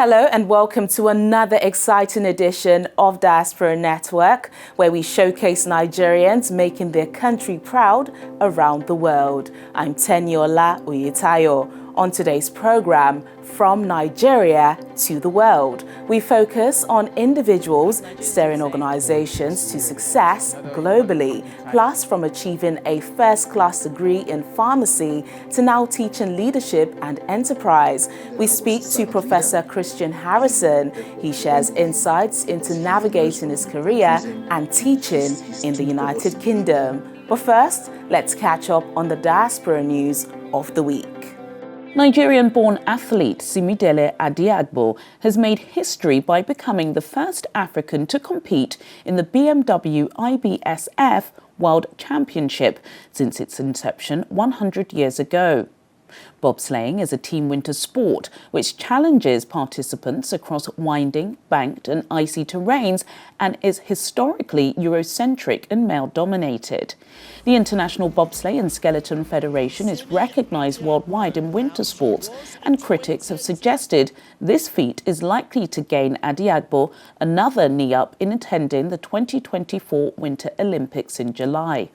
Hello and welcome to another exciting edition of Diaspora Network, where we showcase Nigerians making their country proud around the world. I'm Teniola Uyitayo. On today's program, From Nigeria to the World, we focus on individuals steering organizations to success globally, plus from achieving a first-class degree in pharmacy to now teaching leadership and enterprise. We speak to Professor Christian Harrison. He shares insights into navigating his career and teaching in the United Kingdom. But first, let's catch up on the diaspora news of the week. Nigerian-born athlete Simidele Adiagbo has made history by becoming the first African to compete in the BMW IBSF World Championship since its inception 100 years ago. Bobsleighing is a team winter sport which challenges participants across winding, banked and icy terrains and is historically Eurocentric and male-dominated. The International Bobsleigh and Skeleton Federation is recognised worldwide in winter sports, and critics have suggested this feat is likely to gain Adiagbo another knee up in attending the 2024 Winter Olympics in July.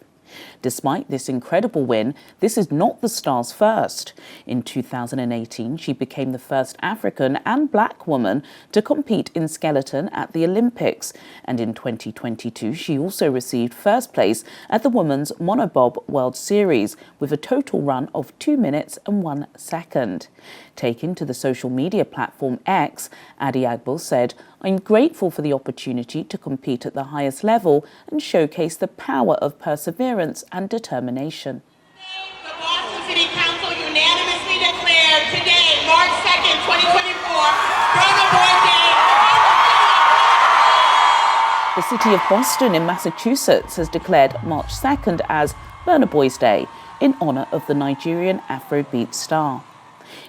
Despite this incredible win, this is not the star's first. In 2018, she became the first African and black woman to compete in skeleton at the Olympics. And in 2022, she also received first place at the Women's Monobob World Series with a total run of 2 minutes and 1 second. Taken to the social media platform X, Adiagbo said, "I'm grateful for the opportunity to compete at the highest level and showcase the power of perseverance and determination." The Boston City Council unanimously declared today, March 2nd, 2024, Burna Boy Day. The city of Boston in Massachusetts has declared March 2nd as Burna Boy's Day in honour of the Nigerian Afrobeat star.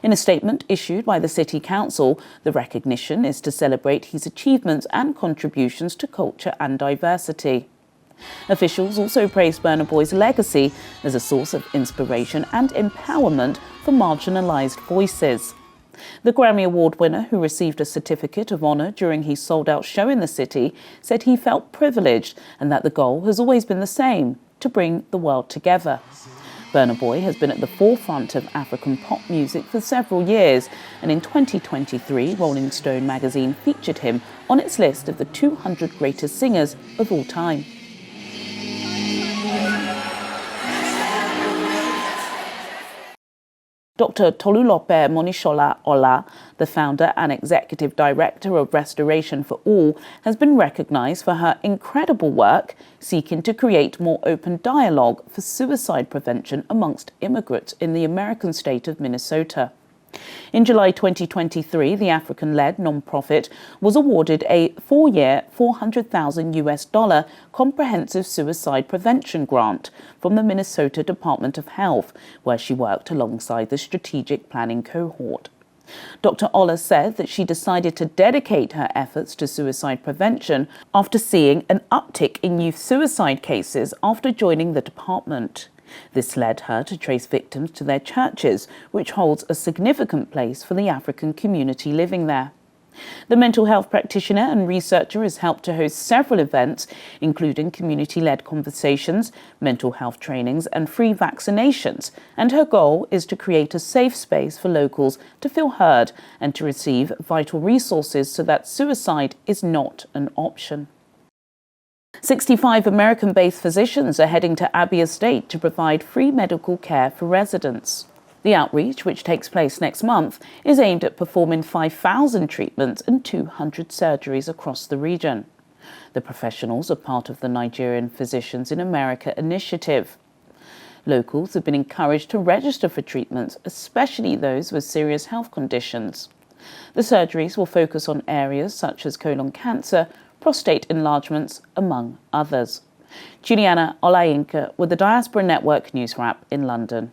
In a statement issued by the City Council, the recognition is to celebrate his achievements and contributions to culture and diversity. Officials also praised Burna Boy's legacy as a source of inspiration and empowerment for marginalised voices. The Grammy Award winner, who received a certificate of honour during his sold-out show in the city, said he felt privileged and that the goal has always been the same, to bring the world together. Burna Boy has been at the forefront of African pop music for several years, and in 2023, Rolling Stone magazine featured him on its list of the 200 greatest singers of all time. Dr. Tolulope Monishola Ola, the founder and executive director of Restoration for All, has been recognised for her incredible work seeking to create more open dialogue for suicide prevention amongst immigrants in the American state of Minnesota. In July 2023, the African-led non-profit was awarded a 4-year, $400,000 comprehensive suicide prevention grant from the Minnesota Department of Health, where she worked alongside the strategic planning cohort. Dr. Ola said that she decided to dedicate her efforts to suicide prevention after seeing an uptick in youth suicide cases after joining the department. This led her to trace victims to their churches, which holds a significant place for the African community living there. The mental health practitioner and researcher has helped to host several events, including community-led conversations, mental health trainings and free vaccinations, and her goal is to create a safe space for locals to feel heard and to receive vital resources so that suicide is not an option. 65 American-based physicians are heading to Abia State to provide free medical care for residents. The outreach, which takes place next month, is aimed at performing 5,000 treatments and 200 surgeries across the region. The professionals are part of the Nigerian Physicians in America initiative. Locals have been encouraged to register for treatments, especially those with serious health conditions. The surgeries will focus on areas such as colon cancer, prostate enlargements, among others. Juliana Olayinka with the Diaspora Network News Wrap in London.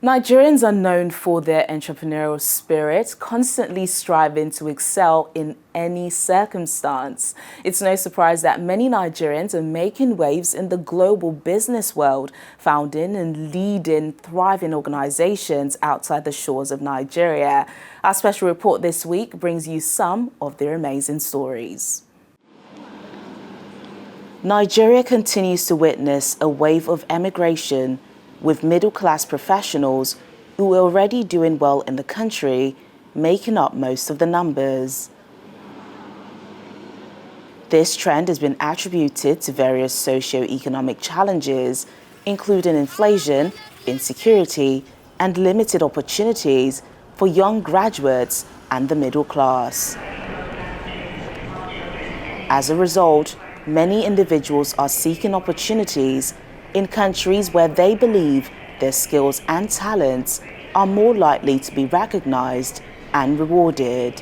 Nigerians are known for their entrepreneurial spirit, constantly striving to excel in any circumstance. It's no surprise that many Nigerians are making waves in the global business world, founding and leading thriving organizations outside the shores of Nigeria. Our special report this week brings you some of their amazing stories. Nigeria continues to witness a wave of emigration, with middle-class professionals who are already doing well in the country making up most of the numbers. This trend has been attributed to various socio-economic challenges, including inflation, insecurity, and limited opportunities for young graduates and the middle class. As a result, many individuals are seeking opportunities in countries where they believe their skills and talents are more likely to be recognized and rewarded.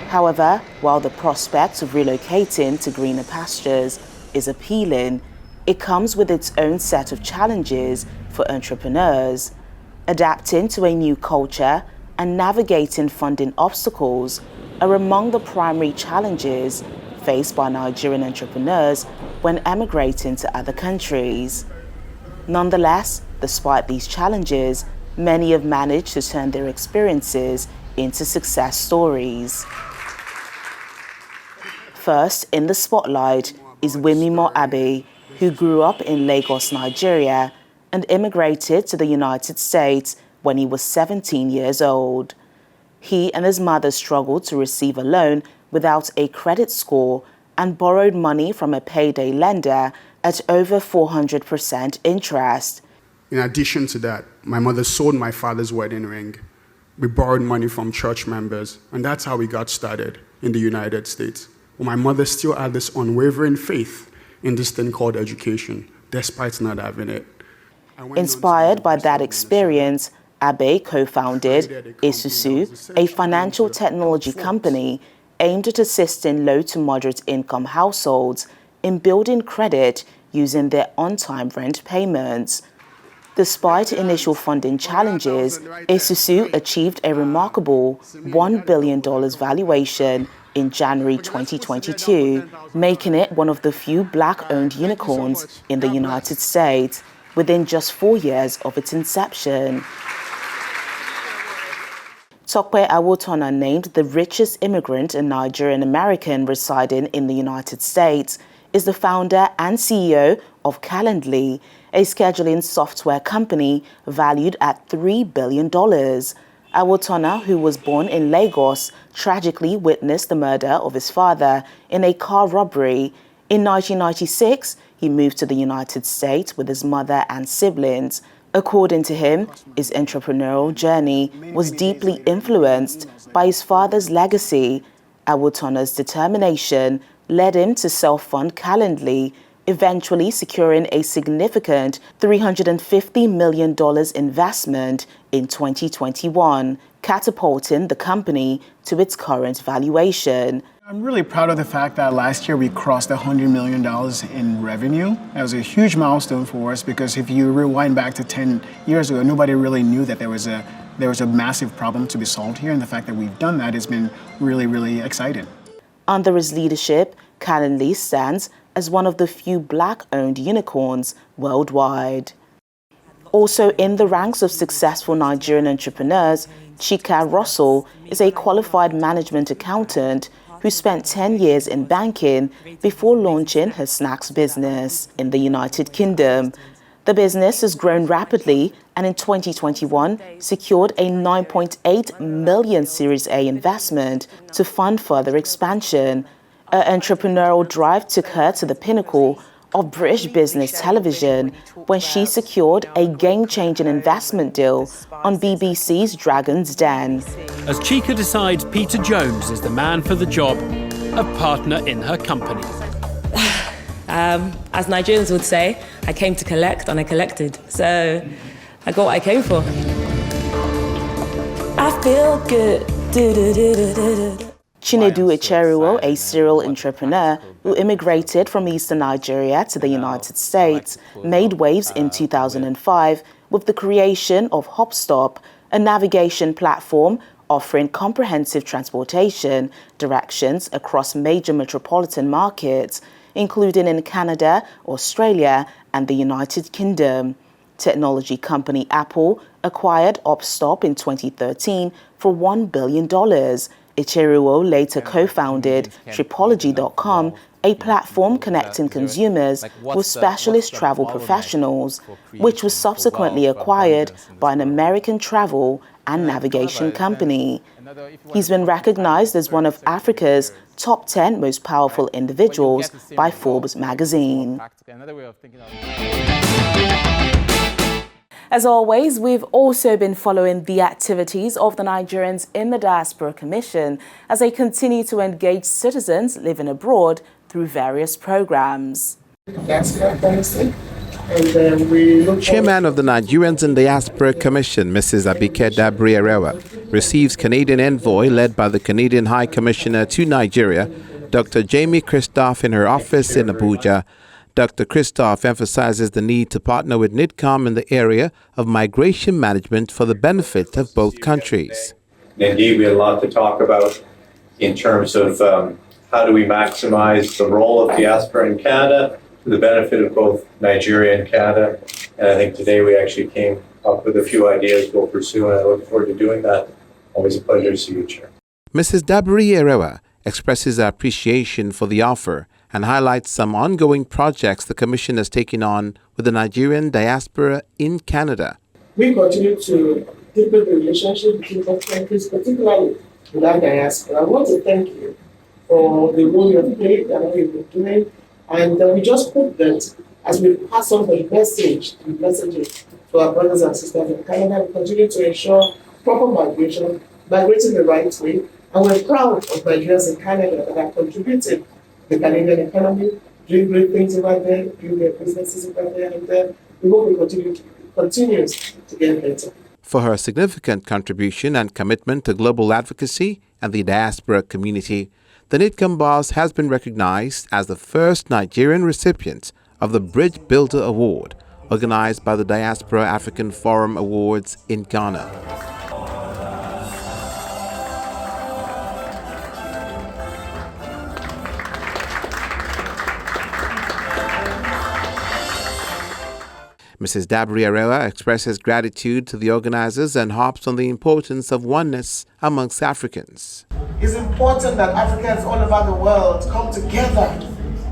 However, while the prospect of relocating to greener pastures is appealing, it comes with its own set of challenges for entrepreneurs. Adapting to a new culture and navigating funding obstacles are among the primary challenges faced by Nigerian entrepreneurs when emigrating to other countries. Nonetheless, despite these challenges, many have managed to turn their experiences into success stories. First in the spotlight is Wimimo Abe, who grew up in Lagos, Nigeria, and immigrated to the United States when he was 17 years old. He and his mother struggled to receive a loan without a credit score and borrowed money from a payday lender at over 400% interest. In addition to that, my mother sold my father's wedding ring. We borrowed money from church members, and that's how we got started in the United States. But my mother still had this unwavering faith in this thing called education, despite not having it. Inspired by that experience, Abe co-founded Isusu, a financial technology company aimed at assisting low to moderate income households in building credit using their on-time rent payments. Despite initial funding challenges, Isusu achieved a remarkable $1 billion valuation in January 2022, making it one of the few black-owned unicorns in the United States within just 4 years of its inception. Tokpe Awotona, named the richest immigrant and Nigerian American residing in the United States, is the founder and CEO of Calendly, a scheduling software company valued at $3 billion. Awotona, who was born in Lagos, tragically witnessed the murder of his father in a car robbery. In 1996, he moved to the United States with his mother and siblings. According to him, his entrepreneurial journey was deeply influenced by his father's legacy. Awotona's determination led him to self-fund Calendly, eventually securing a significant $350 million investment in 2021, catapulting the company to its current valuation. I'm really proud of the fact that last year we crossed $100 million in revenue. That was a huge milestone for us because if you rewind back to 10 years ago, nobody really knew that there was a massive problem to be solved here, and the fact that we've done that has been really, really exciting. Under his leadership, Calendly stands as one of the few black-owned unicorns worldwide. Also in the ranks of successful Nigerian entrepreneurs, Chika Russell is a qualified management accountant who spent 10 years in banking before launching her snacks business in the United Kingdom. The business has grown rapidly and in 2021 secured a $9.8 million Series A investment to fund further expansion. Her entrepreneurial drive took her to the pinnacle of British business television when she secured a game-changing investment deal on BBC's Dragon's Den. As Chika decides Peter Jones is the man for the job, a partner in her company. As Nigerians would say, I came to collect and I collected. So I got what I came for. I feel good. Chinedu Echeruo, a serial entrepreneur who immigrated from eastern Nigeria to the United States, made waves in 2005 with the creation of HopStop, a navigation platform offering comprehensive transportation directions across major metropolitan markets, including in Canada, Australia, and the United Kingdom. Technology company Apple acquired HopStop in 2013 for $1 billion. Echeruo later co-founded Tripology.com, a platform connecting consumers with specialist travel professionals, which was subsequently acquired by an American travel and navigation company. He's been recognized as one of Africa's top 10 most powerful individuals by Forbes magazine. As always, we've also been following the activities of the Nigerians in the Diaspora Commission as they continue to engage citizens living abroad through various programs. Chairman of the Nigerians in Diaspora Commission, Mrs. Abike Dabri-Erewa, receives Canadian envoy led by the Canadian High Commissioner to Nigeria, Dr. Jamie Christophe, in her office in Abuja. Dr. Christophe emphasizes the need to partner with NIDCOM in the area of migration management for the benefit of both countries. Indeed, we have a lot to talk about in terms of how do we maximize the role of diaspora in Canada to the benefit of both Nigeria and Canada. And I think today we actually came up with a few ideas we'll pursue, and I look forward to doing that. Always a pleasure to see you, Chair. Mrs. Dabri-Erewa expresses her appreciation for the offer and highlights some ongoing projects the Commission has taken on with the Nigerian diaspora in Canada. We continue to deepen the relationship between both countries, particularly with our diaspora. I want to thank you for the role you have played and what you've been doing. And we just hope that as we pass on the messages to our brothers and sisters in Canada, we continue to ensure proper migration, migrating the right way. And we're proud of Nigerians in Canada that are contributing the Canadian economy, doing great things over there, doing their businesses over there, and we hope we continues to get better. For her significant contribution and commitment to global advocacy and the diaspora community, the NIDCOM boss has been recognized as the first Nigerian recipient of the Bridge Builder Award, organized by the Diaspora African Forum Awards in Ghana. Mrs. Dabri-Erewa expresses gratitude to the organizers and harps on the importance of oneness amongst Africans. It's important that Africans all over the world come together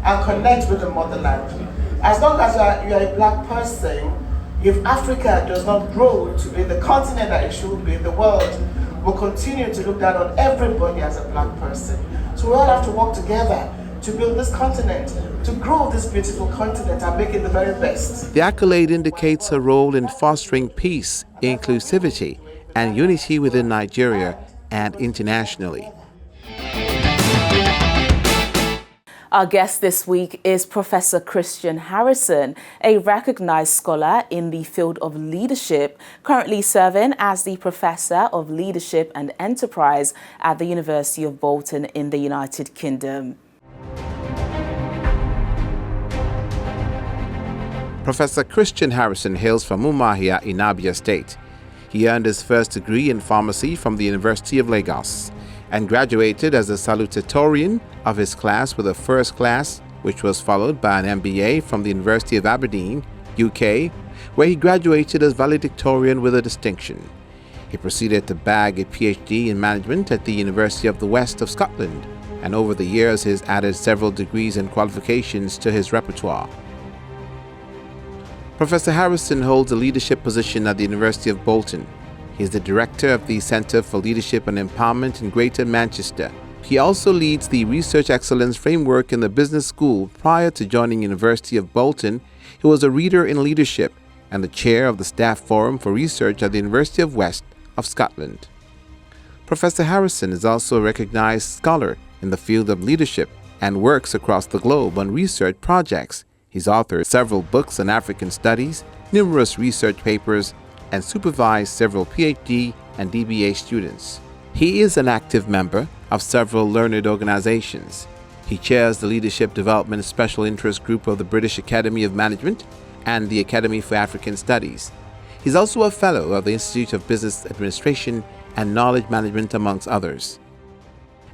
and connect with the motherland. As long as you are a black person, if Africa does not grow to be the continent that it should be, the world will continue to look down on everybody as a black person. So we all have to work together to build this continent, to grow this beautiful continent and make it the very best. The accolade indicates her role in fostering peace, inclusivity, and unity within Nigeria and internationally. Our guest this week is Professor Christian Harrison, a recognized scholar in the field of leadership, currently serving as the Professor of Leadership and Enterprise at the University of Bolton in the United Kingdom. Professor Christian Harrison hails from Umuahia in Abia State. He earned his first degree in pharmacy from the University of Lagos and graduated as a salutatorian of his class with a first class, which was followed by an MBA from the University of Aberdeen, UK, where he graduated as valedictorian with a distinction. He proceeded to bag a PhD in management at the University of the West of Scotland, and over the years has added several degrees and qualifications to his repertoire. Professor Harrison holds a leadership position at the University of Bolton. He is the director of the Centre for Leadership and Empowerment in Greater Manchester. He also leads the Research Excellence Framework in the Business School. Prior to joining University of Bolton, he was a reader in leadership and the chair of the Staff Forum for Research at the University of West of Scotland. Professor Harrison is also a recognized scholar in the field of leadership and works across the globe on research projects. He's authored several books on African studies, numerous research papers, and supervised several PhD and DBA students. He is an active member of several learned organizations. He chairs the Leadership Development Special Interest Group of the British Academy of Management and the Academy for African Studies. He's also a fellow of the Institute of Business Administration and Knowledge Management, amongst others.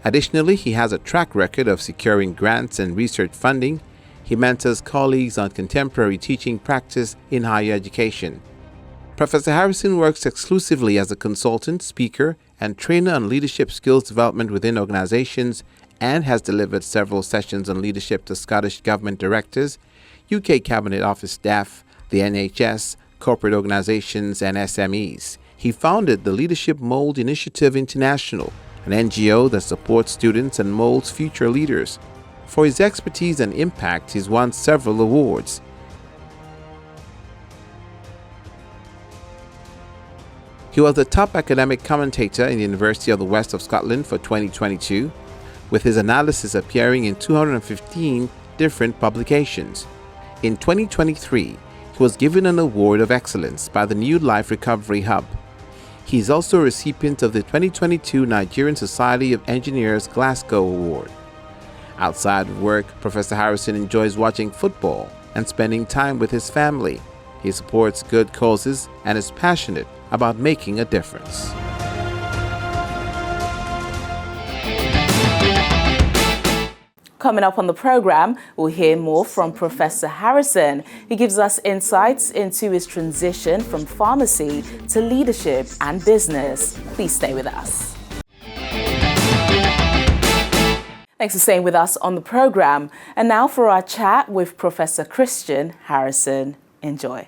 Additionally, he has a track record of securing grants and research funding. He mentors colleagues on contemporary teaching practice in higher education. Professor Harrison works exclusively as a consultant, speaker, and trainer on leadership skills development within organizations and has delivered several sessions on leadership to Scottish Government directors, UK Cabinet Office staff, the NHS, corporate organizations, and SMEs. He founded the Leadership Mold Initiative International, an NGO that supports students and molds future leaders. For his expertise and impact, he's won several awards. He was the top academic commentator in the University of the West of Scotland for 2022, with his analysis appearing in 215 different publications. In 2023, he was given an Award of Excellence by the New Life Recovery Hub. He is also a recipient of the 2022 Nigerian Society of Engineers Glasgow Award. Outside of work, Professor Harrison enjoys watching football and spending time with his family. He supports good causes and is passionate about making a difference. Coming up on the program, we'll hear more from Professor Harrison. He gives us insights into his transition from pharmacy to leadership and business. Please stay with us. Thanks for staying with us on the program. And now for our chat with Professor Christian Harrison. Enjoy.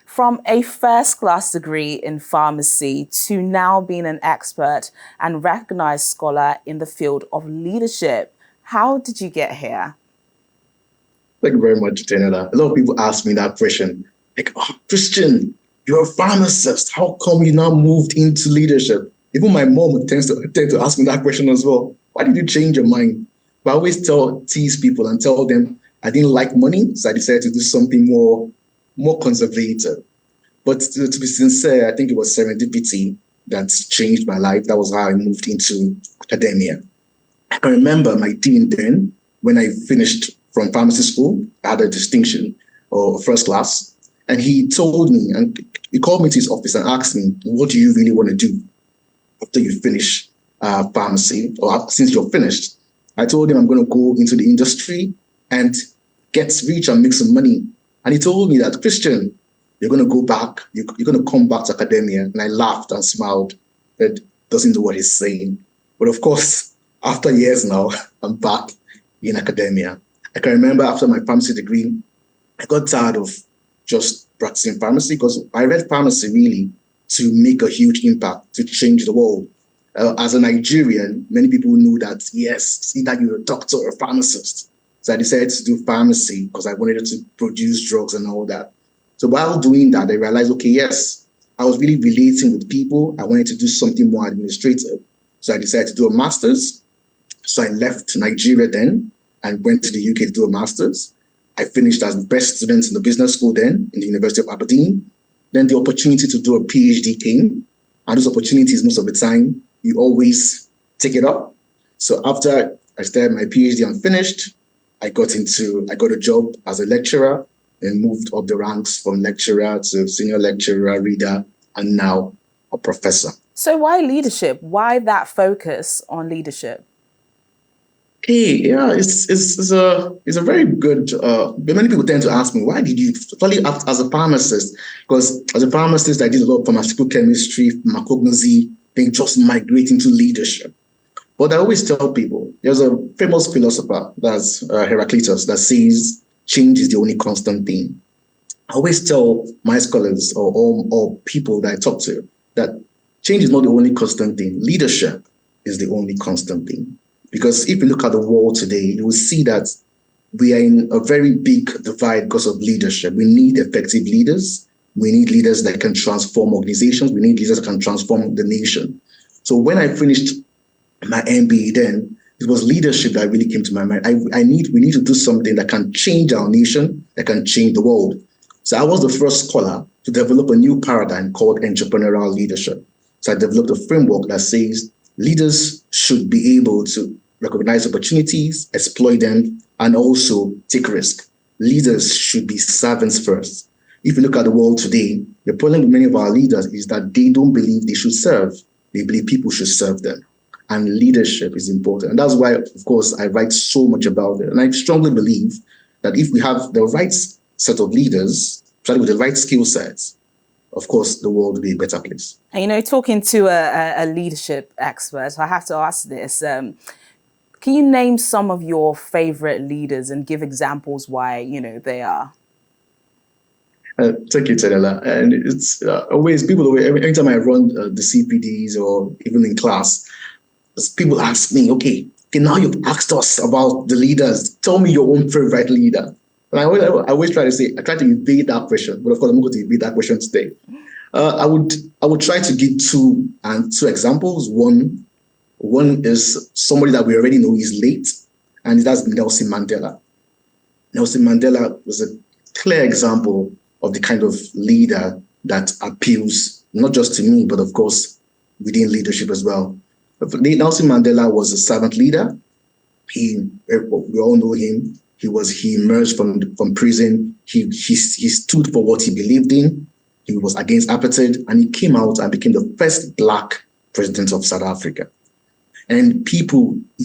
From a first-class degree in pharmacy to now being an expert and recognized scholar in the field of leadership, how did you get here? Thank you very much, Daniela. A lot of people ask me that question. Like, oh, Christian, you're a pharmacist. How come you now moved into leadership? Even my mom tends to ask me that question as well. Why did you change your mind? But I always tease people and tell them I didn't like money, so I decided to do something more conservative. But to be sincere, I think it was serendipity that changed my life. That was how I moved into academia. I can remember my dean then, when I finished from pharmacy school, I had a distinction or first class. And he told me, and he called me to his office and asked me, what do you really want to do after you finish pharmacy, or since you're finished? I told him I'm going to go into the industry and get rich and make some money. And he told me that, Christian, you're going to go back, you're going to come back to academia. And I laughed and smiled. That doesn't know what he's saying. But of course, after years now, I'm back in academia. I can remember after my pharmacy degree, I got tired of just practicing pharmacy because I read pharmacy really to make a huge impact, to change the world. As a Nigerian, many people knew that, yes, either you're a doctor or a pharmacist. So I decided to do pharmacy because I wanted to produce drugs and all that. So while doing that, I realized, okay, yes, I was really relating with people. I wanted to do something more administrative. So I decided to do a master's. So I left Nigeria then and went to the UK to do a master's. I finished as the best student in the business school then in the University of Aberdeen. Then the opportunity to do a PhD came. And those opportunities, most of the time, you always take it up. So after I started my PhD and finished, I got a job as a lecturer and moved up the ranks from lecturer to senior lecturer, reader, and now a professor. So why leadership? Why that focus on leadership? Hey, yeah, it's a very good. Many people tend to ask me, why did you study as a pharmacist? Because as a pharmacist, I did a lot of pharmaceutical chemistry, pharmacognosy, then just migrate into leadership. But I always tell people, there's a famous philosopher, that's Heraclitus, that says change is the only constant thing. I always tell my scholars or people that I talk to that change is not the only constant thing. Leadership is the only constant thing. Because if you look at the world today, you will see that we are in a very big divide because of leadership. We need effective leaders. We need leaders that can transform organizations. We need leaders that can transform the nation. So when I finished my MBA then, it was leadership that really came to my mind. We need to do something that can change our nation, that can change the world. So I was the first scholar to develop a new paradigm called entrepreneurial leadership. So I developed a framework that says leaders should be able to recognize opportunities, exploit them, and also take risk. Leaders should be servants first. If you look at the world today, the problem with many of our leaders is that they don't believe they should serve. They believe people should serve them. And leadership is important. And that's why, of course, I write so much about it. And I strongly believe that if we have the right set of leaders, starting with the right skill sets, of course, the world will be a better place. And, you know, talking to a leadership expert, I have to ask this. Can you name some of your favorite leaders and give examples why, you know, they are? Thank you, Tenela. And it's anytime I run the CPDs or even in class, people ask me, okay, now you've asked us about the leaders. Tell me your own favorite leader. And I always try to say, I try to evade that question, but of course I'm not going to evade that question today. I would try to give two examples. One is somebody that we already know is late, and that's Nelson Mandela. Nelson Mandela was a clear example of the kind of leader that appeals not just to me, but of course within leadership as well. Nelson Mandela was a servant leader. We all know him. He emerged from prison. He stood for what he believed in. He was against apartheid, and he came out and became the first Black president of South Africa. And you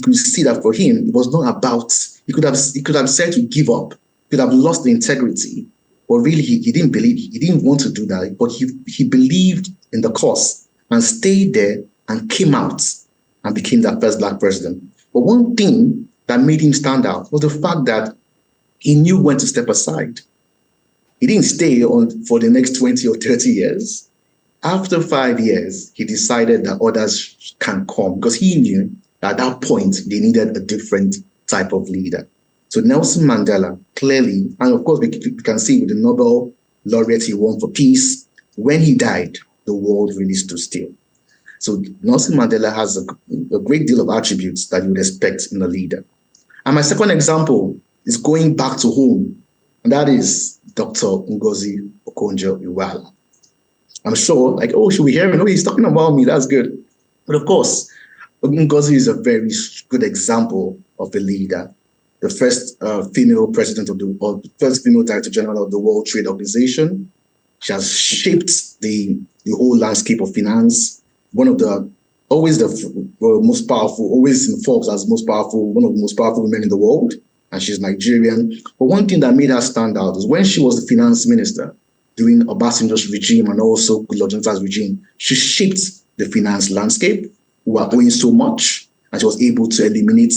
could see that for him, it was not about, he could have said to give up, he could have lost the integrity, but really he didn't believe, he didn't want to do that, but he believed in the cause and stayed there and came out and became that first Black president. But one thing that made him stand out was the fact that he knew when to step aside. He didn't stay on for the next 20 or 30 years. After 5 years, he decided that others can come because he knew that at that point they needed a different type of leader. So Nelson Mandela clearly, and of course we can see with the Nobel laureate he won for peace, when he died, the world really stood still. So Nelson Mandela has a great deal of attributes that you would expect in a leader. And my second example is going back to home, and that is Dr. Ngozi Okonjo-Iweala. I'm sure, should we hear him? Oh, he's talking about me, that's good. But of course, Ngozi is a very good example of a leader. The first female president first female director general of the World Trade Organization. She has shaped the whole landscape of finance. Always the most powerful, always in Forbes as one of the most powerful women in the world. And she's Nigerian. But one thing that made her stand out is when she was the finance minister during Obasanjo's regime and also Goodluck Jonathan's regime, she shaped the finance landscape. We were owing so much, and she was able to eliminate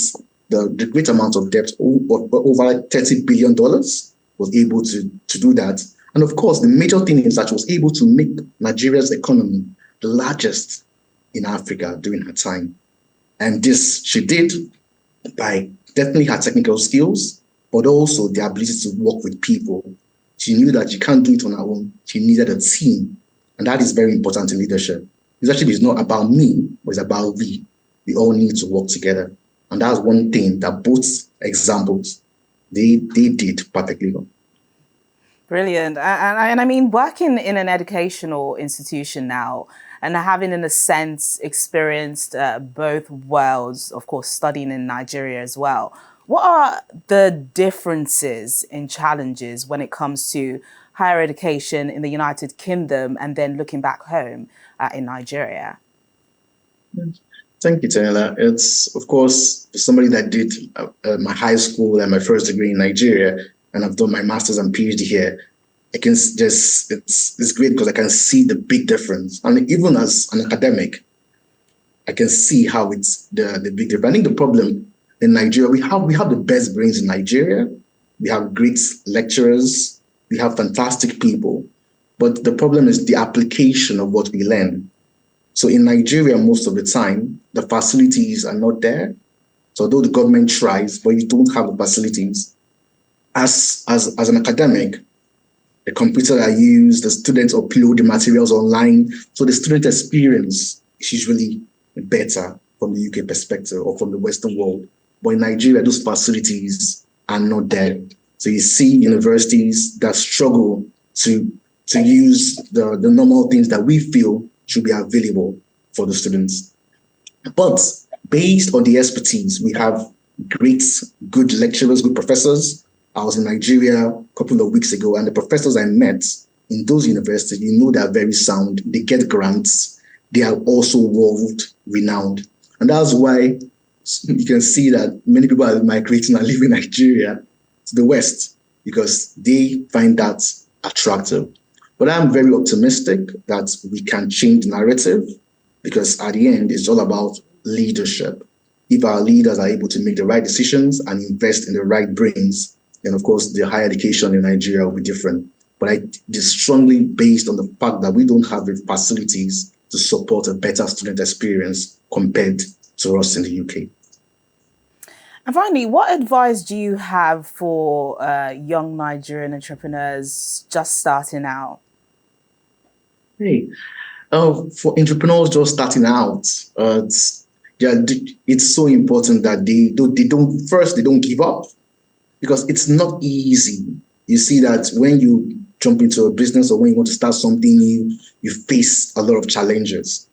the great amount of debt, over $30 billion, was able to do that. And of course, the major thing is that she was able to make Nigeria's economy the largest in Africa during her time. And this she did by definitely her technical skills, but also the ability to work with people. She knew that she can't do it on her own. She needed a team. And that is very important in leadership. Leadership is not about me, but it's about we. We all need to work together. And that's one thing that both examples, they did perfectly well. Brilliant. And I mean, working in an educational institution now and having, in a sense, experienced both worlds, of course, studying in Nigeria as well, what are the differences in challenges when it comes to higher education in the United Kingdom and then looking back home in Nigeria? Thank you, Tenela. It's, of course, somebody that did my high school and my first degree in Nigeria, and I've done my master's and PhD here. It's great because I can see the big difference. And even as an academic, I can see how it's the big difference. I think the problem in Nigeria, we have the best brains in Nigeria. We have great lecturers. We have fantastic people. But the problem is the application of what we learn. So in Nigeria, most of the time, the facilities are not there. So although the government tries, but you don't have the facilities. As an academic, the computers are used, the students upload the materials online. So the student experience is usually better from the UK perspective or from the Western world. But in Nigeria, those facilities are not there. So you see universities that struggle to use the normal things that we feel should be available. for the students. But based on the expertise, we have good lecturers, good professors. I was in Nigeria a couple of weeks ago, and the professors I met in those universities, they are very sound. They get grants. They are also world-renowned. And that's why you can see that many people are migrating and leaving Nigeria to the West because they find that attractive. But I'm very optimistic that we can change the narrative because at the end, it's all about leadership. If our leaders are able to make the right decisions and invest in the right brains, then of course the higher education in Nigeria will be different. But it's strongly based on the fact that we don't have the facilities to support a better student experience compared to us in the UK. And finally, what advice do you have for young Nigerian entrepreneurs just starting out? For entrepreneurs just starting out, it's so important that they don't give up because it's not easy. You see that when you jump into a business or when you want to start something new, you face a lot of challenges.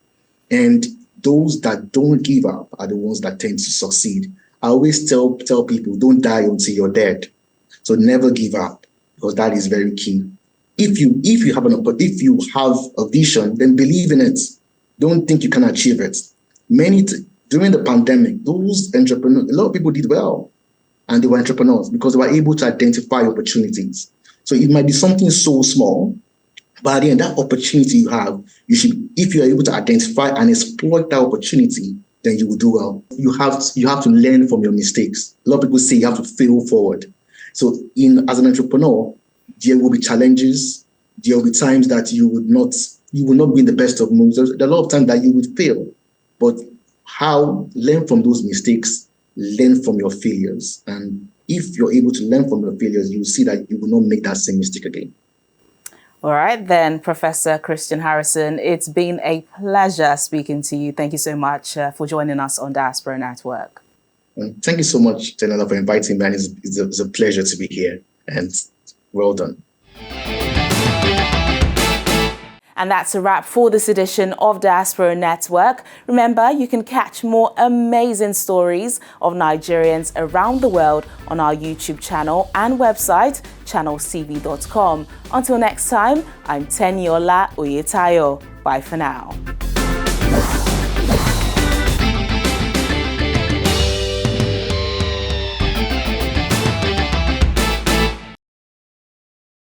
And those that don't give up are the ones that tend to succeed. I always tell people, don't die until you're dead. So never give up because that is very key. If you have a vision, then believe in it. Don't think you can achieve it. During the pandemic, those entrepreneurs, a lot of people did well, and they were entrepreneurs because they were able to identify opportunities. So it might be something so small, but at the end, that opportunity you have, if you are able to identify and exploit that opportunity, then you will do well. You have to learn from your mistakes. A lot of people say you have to fail forward. So as an entrepreneur, there will be challenges. There will be times that you will not be in the best of moods. There are a lot of times that you would fail, but learn from those mistakes, learn from your failures. And if you're able to learn from your failures, you will see that you will not make that same mistake again. All right, then, Professor Christian Harrison, it's been a pleasure speaking to you. Thank you so much for joining us on Diaspora Network. And thank you so much, Tenela, for inviting me. And it's a pleasure to be here. And well done. And that's a wrap for this edition of Diaspora Network. Remember, you can catch more amazing stories of Nigerians around the world on our YouTube channel and website, channelcv.com. Until next time, I'm Teniola Oyetayo. Bye for now.